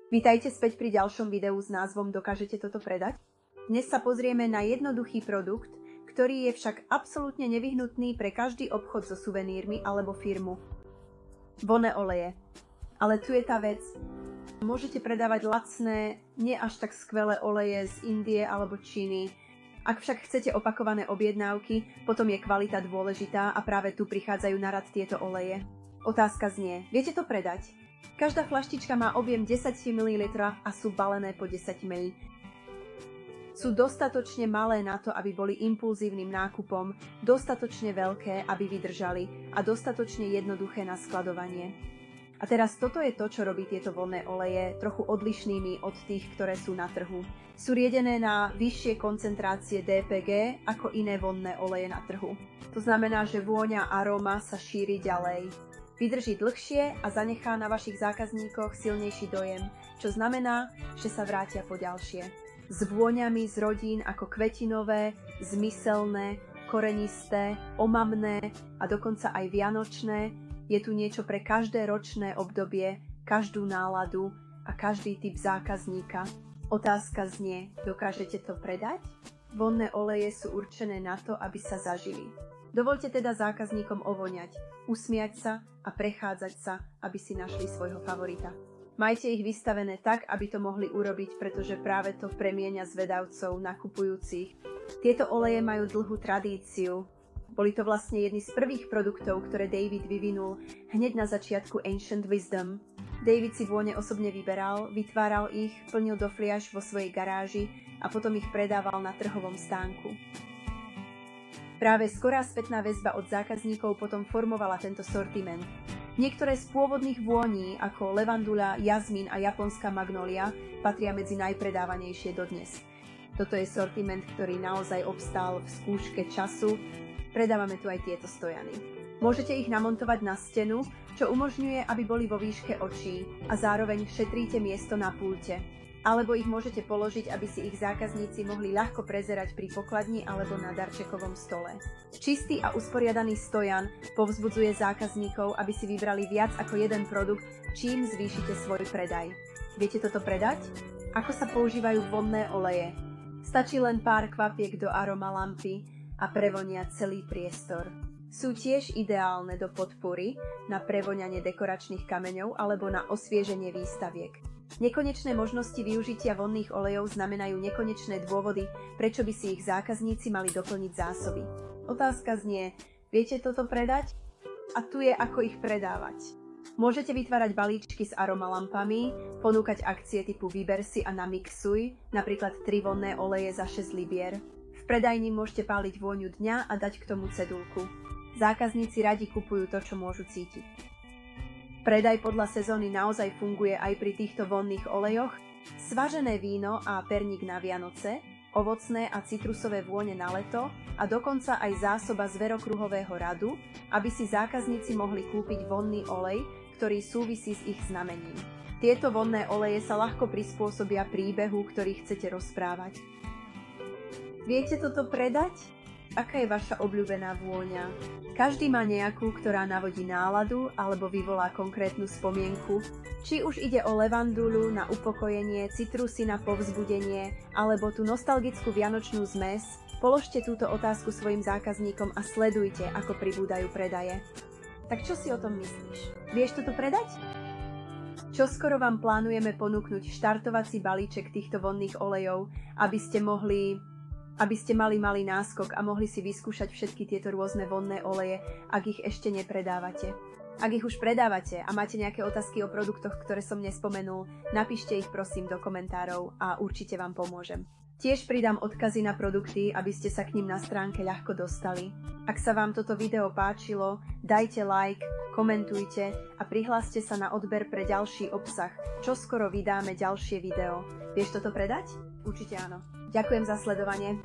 Vítajte späť pri ďalšom videu s názvom Dokážete toto predať? Dnes sa pozrieme na jednoduchý produkt, ktorý je však absolútne nevyhnutný pre každý obchod so suvenírmi alebo firmu. Vonné oleje. Ale tu je tá vec. Môžete predávať lacné, nie až tak skvelé oleje z Indie alebo Číny. Ak však chcete opakované objednávky, potom je kvalita dôležitá a práve tu prichádzajú na rad tieto oleje. Otázka znie, viete to predať? Každá fľaštička má objem 10 ml a sú balené po 10 ml. Sú dostatočne malé na to, aby boli impulzívnym nákupom, dostatočne veľké, aby vydržali a dostatočne jednoduché na skladovanie. A teraz toto je to, čo robí tieto vonné oleje trochu odlišnými od tých, ktoré sú na trhu. Sú riedené na vyššie koncentrácie DPG ako iné vonné oleje na trhu. To znamená, že vôňa a aróma sa šíri ďalej. Vydrží dlhšie a zanechá na vašich zákazníkoch silnejší dojem, čo znamená, že sa vrátia po ďalšie. S vôňami z rodín ako kvetinové, zmyselné, korenisté, omamné a dokonca aj vianočné, je tu niečo pre každé ročné obdobie, každú náladu a každý typ zákazníka. Otázka znie, dokážete to predať? Vonné oleje sú určené na to, aby sa zažili. Dovoľte teda zákazníkom ovoňať, usmiať sa a prechádzať sa, aby si našli svojho favorita. Majte ich vystavené tak, aby to mohli urobiť, pretože práve to premieňa zvedavcov nakupujúcich. Tieto oleje majú dlhú tradíciu. Boli to vlastne jedny z prvých produktov, ktoré David vyvinul hneď na začiatku Ancient Wisdom. David si vône osobne vyberal, vytváral ich, plnil do fliaš vo svojej garáži a potom ich predával na trhovom stánku. Práve skorá spätná väzba od zákazníkov potom formovala tento sortiment. Niektoré z pôvodných vôní, ako levandula, jazmín a japonská magnólia, patria medzi najpredávanejšie dodnes. Toto je sortiment, ktorý naozaj obstál v skúške času. Predávame tu aj tieto stojany. Môžete ich namontovať na stenu, čo umožňuje, aby boli vo výške očí a zároveň šetríte miesto na pulte. Alebo ich môžete položiť, aby si ich zákazníci mohli ľahko prezerať pri pokladni alebo na darčekovom stole. Čistý a usporiadaný stojan povzbudzuje zákazníkov, aby si vybrali viac ako jeden produkt, čím zvýšite svoj predaj. Viete toto predať? Ako sa používajú vonné oleje? Stačí len pár kvapiek do aromalampy a prevonia celý priestor. Sú tiež ideálne do podpory na prevoňanie dekoračných kameňov alebo na osvieženie výstaviek. Nekonečné možnosti využitia vonných olejov znamenajú nekonečné dôvody, prečo by si ich zákazníci mali doplniť zásoby. Otázka znie, viete toto predať? A tu je, ako ich predávať. Môžete vytvárať balíčky s aromalampami, ponúkať akcie typu vyber si a namixuj, napríklad 3 vonné oleje za 6 libier. V predajni môžete páliť vôňu dňa a dať k tomu cedulku. Zákazníci radi kupujú to, čo môžu cítiť. Predaj podľa sezóny naozaj funguje aj pri týchto vonných olejoch. Svažené víno a perník na Vianoce, ovocné a citrusové vône na leto a dokonca aj zásoba zverokruhového radu, aby si zákazníci mohli kúpiť vonný olej, ktorý súvisí s ich znamením. Tieto vonné oleje sa ľahko prispôsobia príbehu, ktorý chcete rozprávať. Viete toto predať? Aká je vaša obľúbená vôňa? Každý má nejakú, ktorá navodí náladu alebo vyvolá konkrétnu spomienku. Či už ide o levandulu na upokojenie, citrusy na povzbudenie alebo tú nostalgickú vianočnú zmes, položte túto otázku svojim zákazníkom a sledujte, ako pribúdajú predaje. Tak čo si o tom myslíš? Vieš toto predať? Čoskoro vám plánujeme ponúknuť štartovací balíček týchto vonných olejov, aby ste mali malý náskok a mohli si vyskúšať všetky tieto rôzne vonné oleje, ak ich ešte nepredávate. Ak ich už predávate a máte nejaké otázky o produktoch, ktoré som nespomenul, napíšte ich prosím do komentárov a určite vám pomôžem. Tiež pridám odkazy na produkty, aby ste sa k nim na stránke ľahko dostali. Ak sa vám toto video páčilo, dajte like, komentujte a prihláste sa na odber pre ďalší obsah. Čoskoro vydáme ďalšie video. Vieš toto predať? Určite áno. Ďakujem za sledovanie.